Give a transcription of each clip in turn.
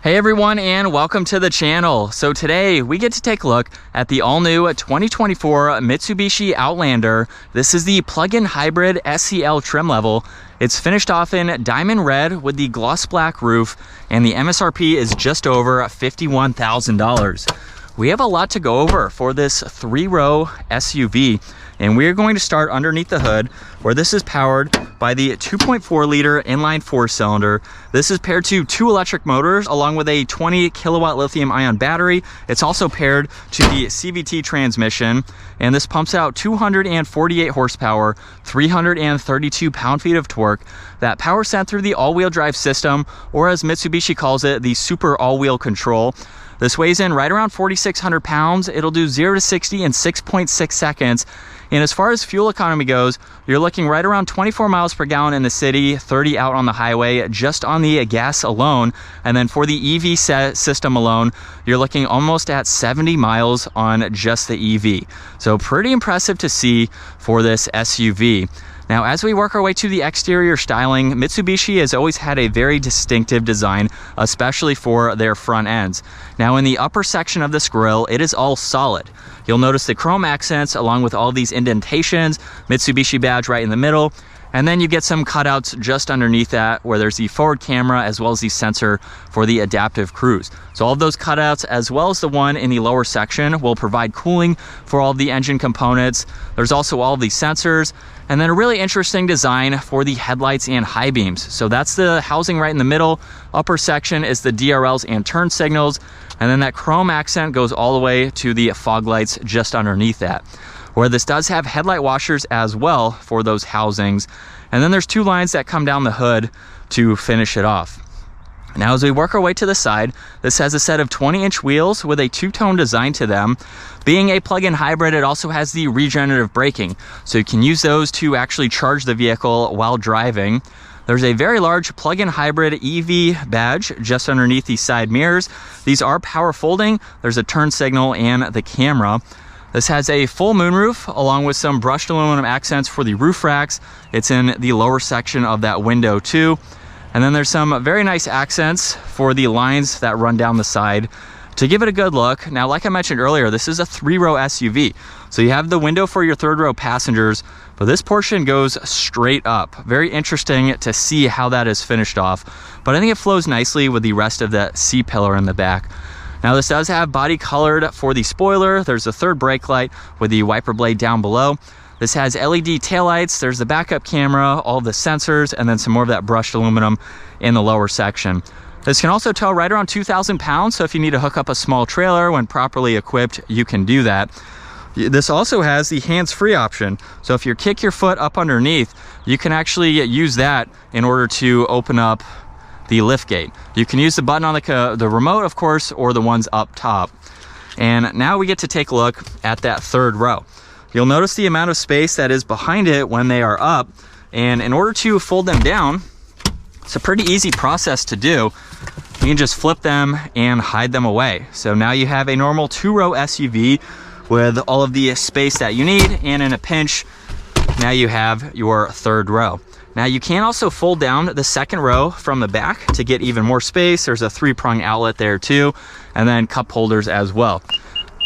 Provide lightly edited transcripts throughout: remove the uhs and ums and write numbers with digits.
Hey everyone, and welcome to the channel. So today we get to take a look at the all-new 2024 Mitsubishi Outlander. This is the plug-in hybrid SEL trim level. It's finished off in diamond red with the gloss black roof, and the MSRP is just over $51,000. We have a lot to go over for this three-row SUV, and we're going to start underneath the hood, where this is powered by the 2.4 liter inline four-cylinder. This is paired to two electric motors along with a 20 kilowatt lithium ion battery. It's also paired to the CVT transmission, and this pumps out 248 horsepower, 332 pound-feet of torque. That power sent through the all-wheel drive system, or as Mitsubishi calls it, the super all-wheel control. This weighs in right around 4,600 pounds. It'll do 0 to 60 in 6.6 seconds. And as far as fuel economy goes, you're looking right around 24 miles per gallon in the city, 30 out on the highway, just on the gas alone. And then for the EV system alone, you're looking almost at 70 miles on just the EV. So pretty impressive to see for this SUV. Now, as we work our way to the exterior styling, Mitsubishi has always had a very distinctive design, especially for their front ends. Now, in the upper section of this grille, it is all solid. You'll notice the chrome accents along with all these indentations, Mitsubishi badge right in the middle, and then you get some cutouts just underneath that where there's the forward camera as well as the sensor for the adaptive cruise. So all of those cutouts, as well as the one in the lower section, will provide cooling for all of the engine components. There's also all of these sensors, and then a really interesting design for the headlights and high beams. So that's the housing right in the middle. Upper section is the DRLs and turn signals, and then that chrome accent goes all the way to the fog lights just underneath that, where this does have headlight washers as well for those housings. And then there's two lines that come down the hood to finish it off. Now, as we work our way to the side, this has a set of 20-inch wheels with a two-tone design to them. Being a plug-in hybrid, it also has the regenerative braking, so you can use those to actually charge the vehicle while driving. There's a very large plug-in hybrid EV badge just underneath these side mirrors. These are power folding. There's a turn signal and the camera. This has a full moonroof along with some brushed aluminum accents for the roof racks. It's in the lower section of that window too. And then there's some very nice accents for the lines that run down the side to give it a good look. Now, like I mentioned earlier, this is a three-row SUV. So you have the window for your third row passengers, but this portion goes straight up. Very interesting to see how that is finished off. But I think it flows nicely with the rest of that C-pillar in the back. Now, this does have body colored for the spoiler. There's a third brake light with the wiper blade down below. This has LED taillights. There's the backup camera, all the sensors, and then some more of that brushed aluminum in the lower section. This can also tow right around 2,000 pounds, so if you need to hook up a small trailer when properly equipped, you can do that. This also has the hands-free option, so if you kick your foot up underneath, you can actually use that in order to open up the lift gate. You can use the button on the remote, of course, or the ones up top. And now we get to take a look at that third row. You'll notice the amount of space that is behind it when they are up, and in order to fold them down, it's a pretty easy process to do. You can just flip them and hide them away. So now you have a normal two-row SUV with all of the space that you need, and in a pinch, now you have your third row. Now, you can also fold down the second row from the back to get even more space. There's a three-prong outlet there too, and then cup holders as well.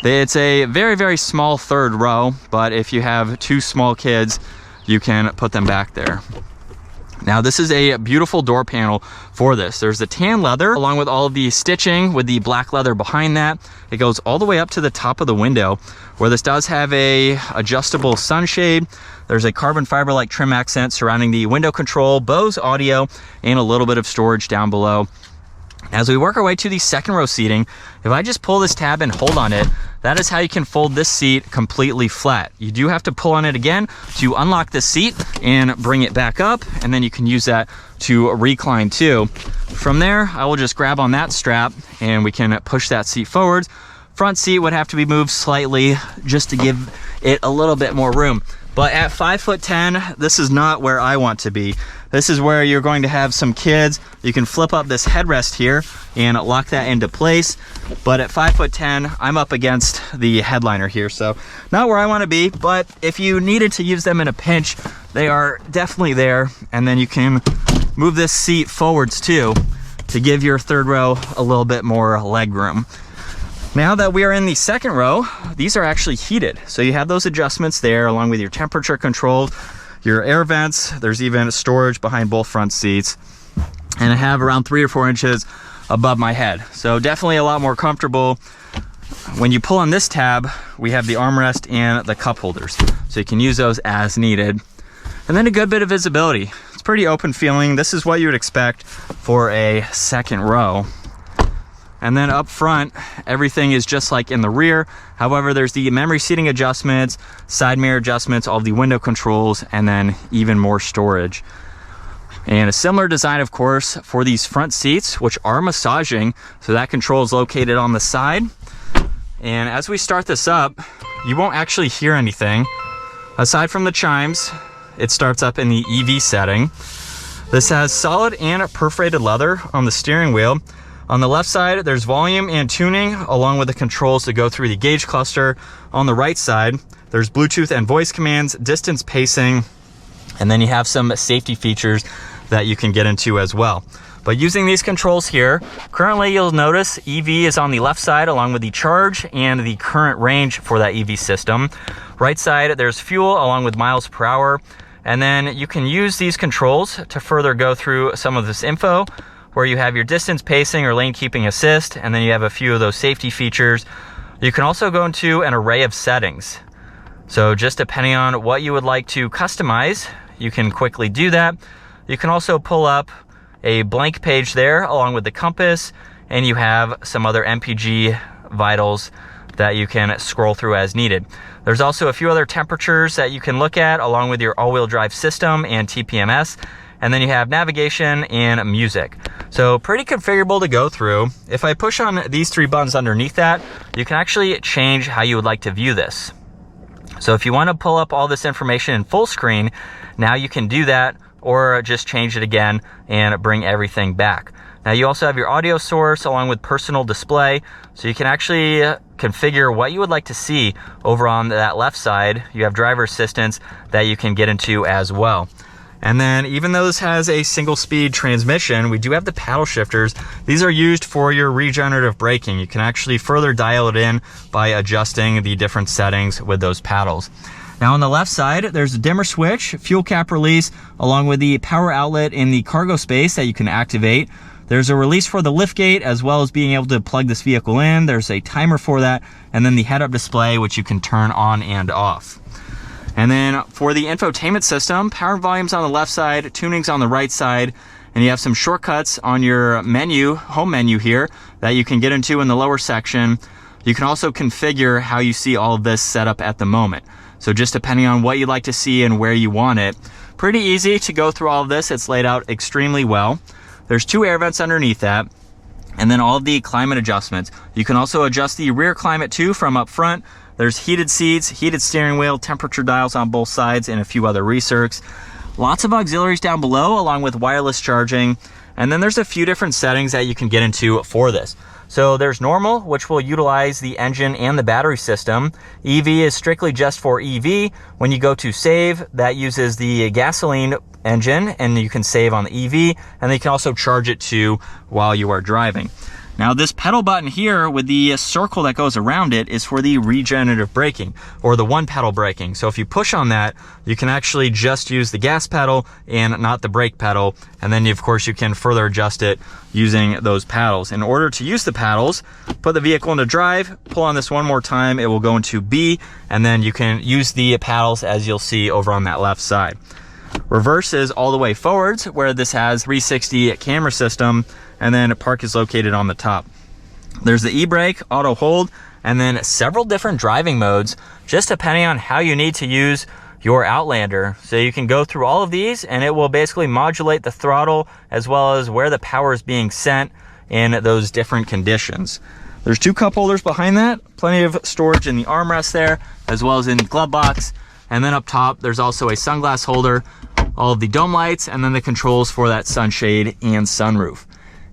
It's a very, very small third row, but if you have two small kids, you can put them back there. Now, this is a beautiful door panel for this. There's the tan leather along with all of the stitching with the black leather behind that. It goes all the way up to the top of the window, where this does have a adjustable sunshade. There's a carbon fiber like trim accent surrounding the window control, Bose audio, and a little bit of storage down below. As we work our way to the second row seating, if I just pull this tab and hold on it, that is how you can fold this seat completely flat. You do have to pull on it again to unlock the seat and bring it back up, and then you can use that to recline too. From there, I will just grab on that strap and we can push that seat forwards. Front seat would have to be moved slightly just to give it a little bit more room. But at 5'10", this is not where I want to be. This is where you're going to have some kids. You can flip up this headrest here and lock that into place. But at 5'10", I'm up against the headliner here, so not where I want to be. But if you needed to use them in a pinch, they are definitely there. And then you can move this seat forwards too to give your third row a little bit more leg room. Now that we are in the second row, these are actually heated. So you have those adjustments there along with your temperature controls, your air vents. There's even storage behind both front seats. And I have around 3 or 4 inches above my head. So definitely a lot more comfortable. When you pull on this tab, we have the armrest and the cup holders. So you can use those as needed. And then a good bit of visibility. It's pretty open feeling. This is what you would expect for a second row. And then up front, everything is just like in the rear. However, there's the memory seating adjustments, side mirror adjustments, all the window controls, and then even more storage. And a similar design, of course, for these front seats, which are massaging. So that control is located on the side. And as we start this up, you won't actually hear anything. Aside from the chimes, it starts up in the EV setting. This has solid and perforated leather on the steering wheel. On the left side, there's volume and tuning, along with the controls to go through the gauge cluster. On the right side, there's Bluetooth and voice commands, distance pacing, and then you have some safety features that you can get into as well. But using these controls here, currently you'll notice EV is on the left side along with the charge and the current range for that EV system. Right side, there's fuel along with miles per hour. And then you can use these controls to further go through some of this info, where you have your distance pacing or lane keeping assist, and then you have a few of those safety features. You can also go into an array of settings. So just depending on what you would like to customize, you can quickly do that. You can also pull up a blank page there along with the compass, and you have some other MPG vitals that you can scroll through as needed. There's also a few other temperatures that you can look at along with your all-wheel drive system and TPMS. And then you have navigation and music. So pretty configurable to go through. If I push on these 3 buttons underneath that, you can actually change how you would like to view this. So if you want to pull up all this information in full screen, now you can do that, or just change it again and bring everything back. Now you also have your audio source along with personal display. So you can actually configure what you would like to see over on that left side. You have driver assistance that you can get into as well. And then even though this has a single speed transmission, we do have the paddle shifters. These are used for your regenerative braking. You can actually further dial it in by adjusting the different settings with those paddles. Now on the left side, there's a dimmer switch, fuel cap release, along with the power outlet in the cargo space that you can activate. There's a release for the lift gate, as well as being able to plug this vehicle in. There's a timer for that, and then the head-up display, which you can turn on and off. And then for the infotainment system, power and volume's on the left side, tuning's on the right side, and you have some shortcuts on your menu, home menu here, that you can get into in the lower section. You can also configure how you see all of this set up at the moment. So just depending on what you'd like to see and where you want it. Pretty easy to go through all of this. It's laid out extremely well. There's 2 air vents underneath that. And then all of the climate adjustments. You can also adjust the rear climate too from up front. There's heated seats, heated steering wheel, temperature dials on both sides, and a few other recircs. Lots of auxiliaries down below, along with wireless charging. And then there's a few different settings that you can get into for this. So there's normal, which will utilize the engine and the battery system. EV is strictly just for EV. When you go to save, that uses the gasoline engine, and you can save on the EV, and then you can also charge it too while you are driving. Now this pedal button here with the circle that goes around it is for the regenerative braking, or the one pedal braking. So if you push on that, you can actually just use the gas pedal and not the brake pedal. And then of course you can further adjust it using those paddles. In order to use the paddles, put the vehicle into drive, pull on this one more time, it will go into B, and then you can use the paddles as you'll see over on that left side. Reverse is all the way forwards, where this has 360 camera system, and then park is located on the top. There's the e-brake, auto hold, and then several different driving modes, just depending on how you need to use your Outlander. So you can go through all of these, and it will basically modulate the throttle as well as where the power is being sent in those different conditions. There's 2 cup holders behind that, plenty of storage in the armrest there, as well as in the glove box. And then up top, there's also a sunglass holder, all of the dome lights, and then the controls for that sunshade and sunroof.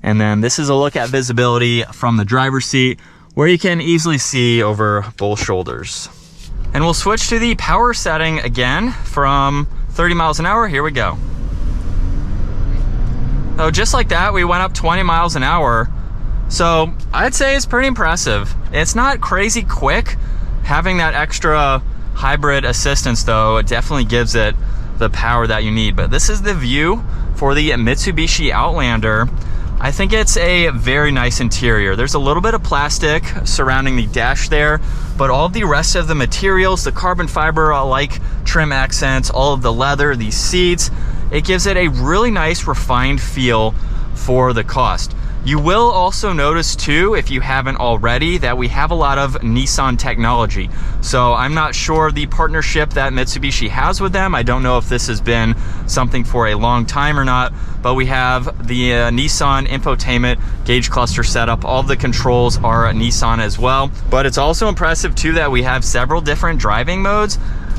And then this is a look at visibility from the driver's seat, where you can easily see over both shoulders. And we'll switch to the power setting again from 30 miles an hour. Here we go. So just like that, we went up 20 miles an hour. So I'd say it's pretty impressive. It's not crazy quick. Having that extra hybrid assistance though, it definitely gives it the power that you need. But this is the view for the Mitsubishi Outlander. I think it's a very nice interior. There's a little bit of plastic surrounding the dash there, but all of the rest of the materials, the carbon fiber like trim accents, all of the leather, these seats, it gives it a really nice refined feel for the cost. You will also notice too, if you haven't already, that we have a lot of Nissan technology. So I'm not sure the partnership that Mitsubishi has with them. I don't know if this has been something for a long time or not, but we have the Nissan infotainment gauge cluster setup. All the controls are Nissan as well. But it's also impressive too that we have several different driving modes.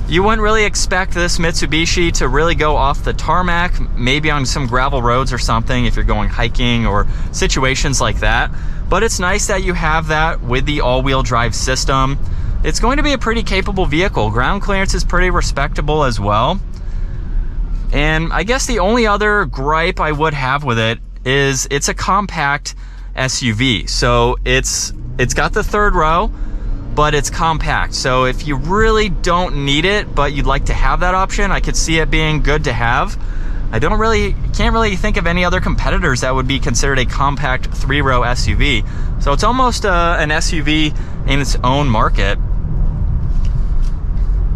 You wouldn't really expect this Mitsubishi to really go off the tarmac, maybe on some gravel roads or something if you're going hiking or situations like that. But it's nice that you have that with the all-wheel drive system. It's going to be a pretty capable vehicle. Ground clearance is pretty respectable as well. And I guess the only other gripe I would have with it is it's a compact SUV. So it's got the third row, but it's compact. So if you really don't need it, but you'd like to have that option, I could see it being good to have. I can't really think of any other competitors that would be considered a compact 3-row SUV. So it's almost an SUV in its own market.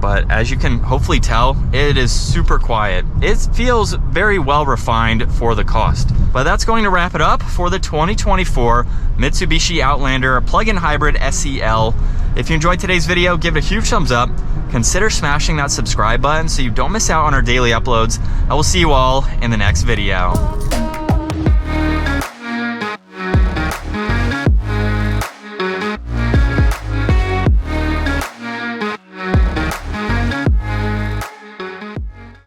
But as you can hopefully tell, it is super quiet. It feels very well refined for the cost. But that's going to wrap it up for the 2024 Mitsubishi Outlander plug-in hybrid SEL. If you enjoyed today's video, give it a huge thumbs up. Consider smashing that subscribe button so you don't miss out on our daily uploads. I will see you all in the next video.